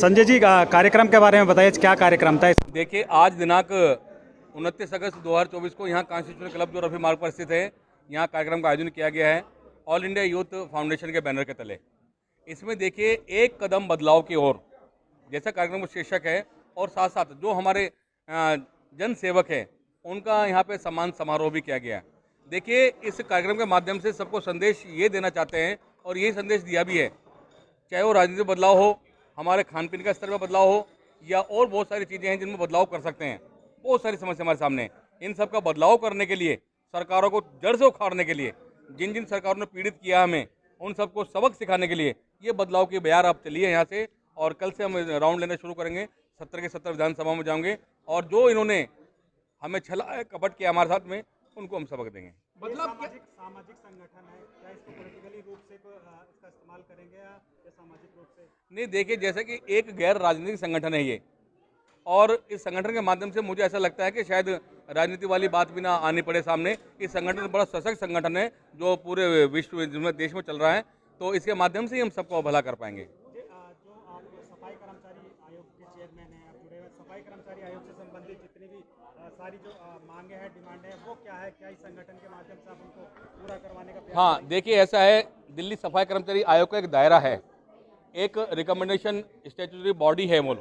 संजय जी, कार्यक्रम के बारे में बताइए, क्या कार्यक्रम था? देखिए, आज दिनांक 29 अगस्त 2024 को यहाँ कॉन्स्टिट्यूशन क्लब जो रफी मार्ग पर स्थित है, यहाँ कार्यक्रम का आयोजन किया गया है ऑल इंडिया यूथ फाउंडेशन के बैनर के तले। इसमें देखिए, एक कदम बदलाव की ओर, जैसा कार्यक्रम का शीर्षक है, और साथ साथ जो हमारे जन सेवक हैं उनका यहाँ पे सम्मान समारोह भी किया गया है। देखिए, इस कार्यक्रम के माध्यम से सबको संदेश ये देना चाहते हैं और यही संदेश दिया भी है, चाहे वो राजनीतिक बदलाव हो, हमारे खान पीन का स्तर में बदलाव हो, या और बहुत सारी चीज़ें हैं जिनमें बदलाव कर सकते हैं। बहुत सारी समस्या हमारे सामने हैं। इन सब का बदलाव करने के लिए, सरकारों को जड़ से उखाड़ने के लिए, जिन जिन सरकारों ने पीड़ित किया हमें, उन सबको सबक सिखाने के लिए ये बदलाव की बयार आप चलिए यहाँ से। और कल से हम राउंड लेना शुरू करेंगे, 70 के 70 विधानसभा में जाएंगे और जो इन्होंने हमें छला है, कपट किया हमारे साथ में, उनको हम सबक देंगे। मतलब सामाजिक संगठन है, क्या इसको पॉलिटिकली रूप से इसका इस्तेमाल करेंगे या सामाजिक रूप से? नहीं, देखिए, जैसे कि एक गैर राजनीतिक संगठन है ये, और इस संगठन के माध्यम से मुझे ऐसा लगता है कि शायद राजनीति वाली बात भी ना आनी पड़े सामने। इस संगठन बड़ा सशक्त संगठन है जो पूरे विश्व में, देश में चल रहा है, तो इसके माध्यम से ही हम सबको भला कर पाएंगे। जो आप सफाई कर्मचारी आयोग के चेयरमैन हैं, आप जुड़े हुए सफाई कर्मचारी आयोग से संबंधित जितनी भी सारी जो मांगे हैं, डिमांड है, वो क्या है? क्या इस संगठन के माध्यम से आप उनको पूरा करवाने का प्रयास? हाँ, देखिए, ऐसा है, दिल्ली सफाई कर्मचारी आयोग का एक दायरा है, एक रिकमेंडेशन स्टैट्यूटरी बॉडी है। वो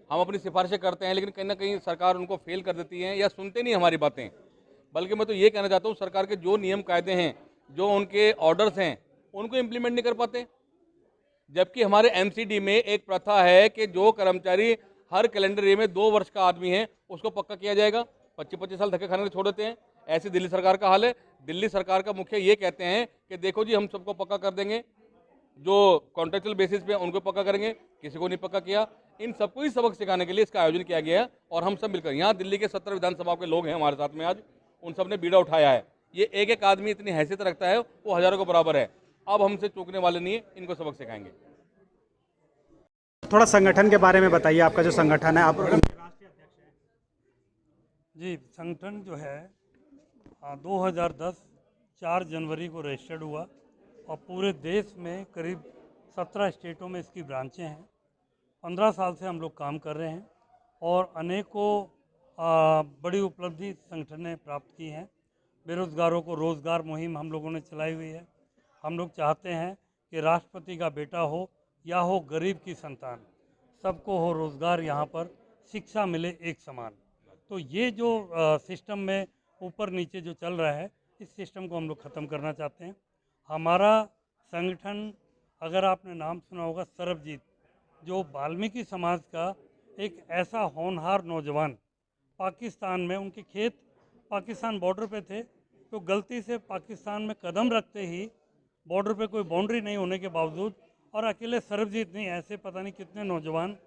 हम अपनी सिफारिशें करते हैं, लेकिन कहीं ना कहीं सरकार उनको फेल कर देती है या सुनते नहीं हमारी बातें। बल्कि मैं तो ये कहना चाहता हूँ, सरकार के जो नियम कायदे हैं, जो उनके ऑर्डर्स हैं, उनको इम्प्लीमेंट नहीं कर पाते। जबकि हमारे एमसीडी में एक प्रथा है कि जो कर्मचारी हर कैलेंडर ईयर में 2 वर्ष का आदमी है, उसको पक्का किया जाएगा। 25-25 साल धक्के खाने को छोड़ देते हैं। ऐसी दिल्ली सरकार का हाल है। दिल्ली सरकार का मुखिया ये कहते हैं कि देखो जी, हम सबको पक्का कर देंगे, जो कॉन्ट्रेक्चुअल बेसिस पे उनको पक्का करेंगे, किसी को नहीं पक्का किया। इन सबको ही सबक सिखाने के लिए इसका आयोजन किया गया है और हम सब मिलकर, यहाँ दिल्ली के 17 विधानसभा के लोग हैं हमारे साथ में आज, उन सब ने बीड़ा उठाया है। ये एक एक आदमी इतनी हैसियत रखता है, वो हजारों के बराबर है। अब हमसे चूकने वाले नहीं है, इनको सबक सिखाएंगे। थोड़ा संगठन के बारे में बताइए, आपका जो संगठन है, आप राष्ट्रीय अध्यक्ष हैं। जी, संगठन जो है 2010 4 जनवरी को रजिस्टर्ड हुआ और पूरे देश में करीब 17 स्टेटों में इसकी ब्रांचें हैं। 15 साल से हम लोग काम कर रहे हैं और अनेकों बड़ी उपलब्धि संगठन ने प्राप्त की हैं। बेरोज़गारों को रोज़गार मुहिम हम लोगों ने चलाई हुई है। हम लोग चाहते हैं कि राष्ट्रपति का बेटा हो या हो गरीब की संतान, सबको हो रोज़गार, यहाँ पर शिक्षा मिले एक समान। तो ये जो सिस्टम में ऊपर नीचे जो चल रहा है, इस सिस्टम को हम लोग ख़त्म करना चाहते हैं। हमारा संगठन, अगर आपने नाम सुना होगा, सरबजीत, जो वाल्मीकि समाज का एक ऐसा होनहार नौजवान, पाकिस्तान में उनके खेत पाकिस्तान बॉर्डर पे थे, तो गलती से पाकिस्तान में कदम रखते ही, बॉर्डर पे कोई बाउंड्री नहीं होने के बावजूद, और अकेले सरबजीत नहीं, ऐसे पता नहीं कितने नौजवान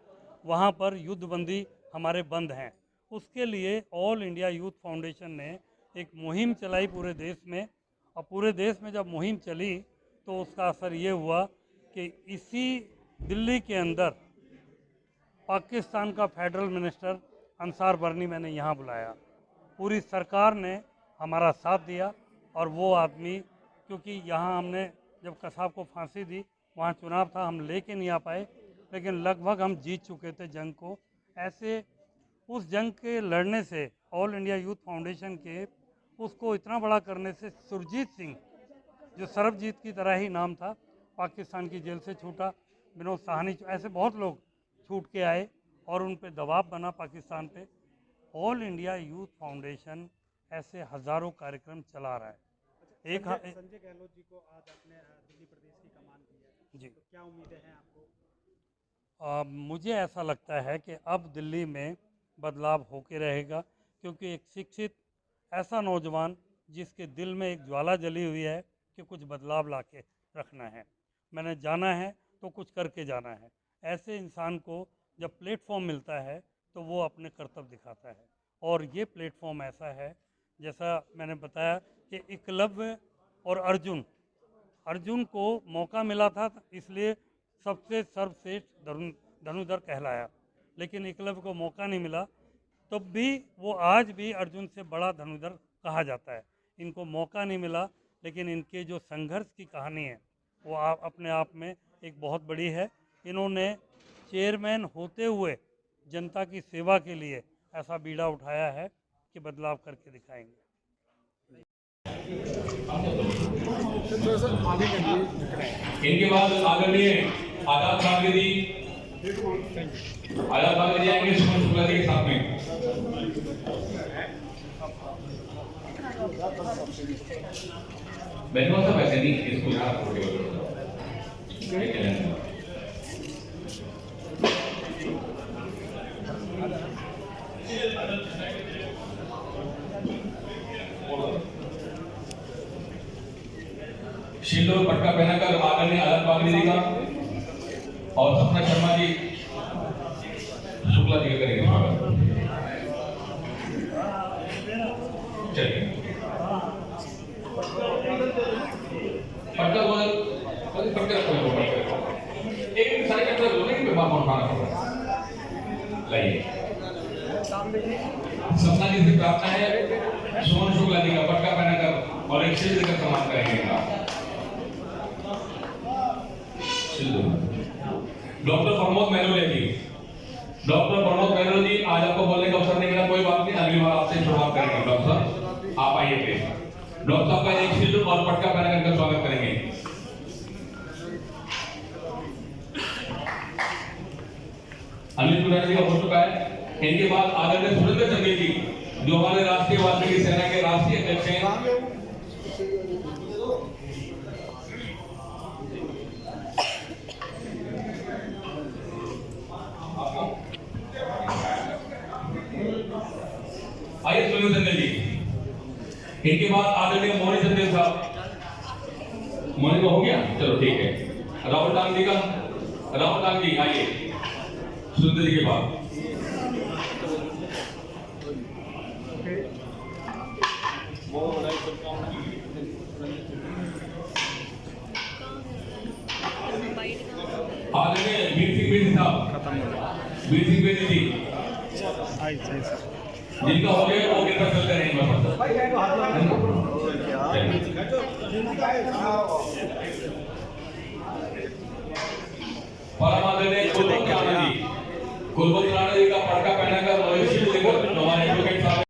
वहाँ पर युद्धबंदी हमारे बंद हैं। उसके लिए ऑल इंडिया यूथ फाउंडेशन ने एक मुहिम चलाई पूरे देश में, और पूरे देश में जब मुहिम चली तो उसका असर ये हुआ कि इसी दिल्ली के अंदर पाकिस्तान का फेडरल मिनिस्टर अंसार बर्नी मैंने यहाँ बुलाया। पूरी सरकार ने हमारा साथ दिया और वो आदमी, क्योंकि यहाँ हमने जब कसाब को फांसी दी, वहाँ चुनाव था, हम लेके नहीं आ पाए, लेकिन लगभग हम जीत चुके थे जंग को। ऐसे उस जंग के लड़ने से, ऑल इंडिया यूथ फाउंडेशन के उसको इतना बड़ा करने से, सुरजीत सिंह, जो सरबजीत की तरह ही नाम था, पाकिस्तान की जेल से छूटा, विनोद साहनी, ऐसे बहुत लोग छूट के आए और उन पे दबाव बना पाकिस्तान पे। ऑल इंडिया यूथ फाउंडेशन ऐसे हज़ारों कार्यक्रम चला रहा है। संजय गहलोत जी को आज अपने दिल्ली प्रदेश की कमान दी है जी, तो क्या उम्मीदें हैं आपको? मुझे ऐसा लगता है कि अब दिल्ली में बदलाव होके रहेगा, क्योंकि एक शिक्षित ऐसा नौजवान जिसके दिल में एक ज्वाला जली हुई है कि कुछ बदलाव ला के रखना है, मैंने जाना है तो कुछ करके जाना है। ऐसे इंसान को जब प्लेटफॉर्म मिलता है तो वो अपने कर्तव्य दिखाता है, और ये प्लेटफॉर्म ऐसा है, जैसा मैंने बताया कि एकलव्य और अर्जुन को मौका मिला था, इसलिए सबसे सर्वश्रेष्ठ धनुर्धर कहलाया, लेकिन एकलव्य को मौका नहीं मिला, तब भी वो आज भी अर्जुन से बड़ा धनुर्धर कहा जाता है। इनको मौका नहीं मिला, लेकिन इनके जो संघर्ष की कहानी है वो अपने आप में एक बहुत बड़ी है। इन्होंने चेयरमैन होते हुए जनता की सेवा के लिए ऐसा बीड़ा उठाया है कि बदलाव करके दिखाएंगे। इनके बाद आदरणीय आजाद कांग्रेस जी आएंगे सुमन शुक्ला जी के साथ में। मैंने सब ऐसे नहीं इसको शील्ड और पटका पहनाकर आदरणीय आजाद कांग्रेस जी का और सपना शर्मा जी शुक्ला जी का करेंगे स्वागत। चलिए पटका पटका एक सारे के अंदर दोनों की बीमार उठाना पड़ेगा। लाइए सपना जी से प्रार्थना है सुमन शुक्ला जी का पटका पहनाकर और एक शील्ड देकर सम्मान करेंगे। डॉक्टर प्रमोद मेहरोलिया जी, डॉक्टर प्रमोद मेहरोलिया जी, आज आपको बोलने का अवसर नहीं मिला, कोई बात नहीं, अगली बार आपसे शुरुआत करेंगे। डॉक्टर साहब आप आइए प्लीज। डॉक्टर साहब का एक शील्ड और पटका पहनाकर इनका स्वागत करेंगे। अनिल कुमार जी का हो चुका है। इनके बाद आदरणीय सुरेंद्र चंदेल जी जो हमारे राष्ट्रीय वाल्मीकि सेना के राष्ट्रीय अध्यक्ष हैं। आइए सुरेंद्र चंदेल जी। इनके बाद आदरणीय मोनी चंदेल साहब। मोनी को हो गया, चलो ठीक है। राहुल गांधी का, राहुल गांधी आइए सुरेंद्र जी के बाद। आदरणीय वीर सिंह बेदी साहब, वीर सिंह बेदी जी जिनका हो गया वो गिर पर चलते रहेंगे। परम आदरणीय कुलवंत राणा जी का पटका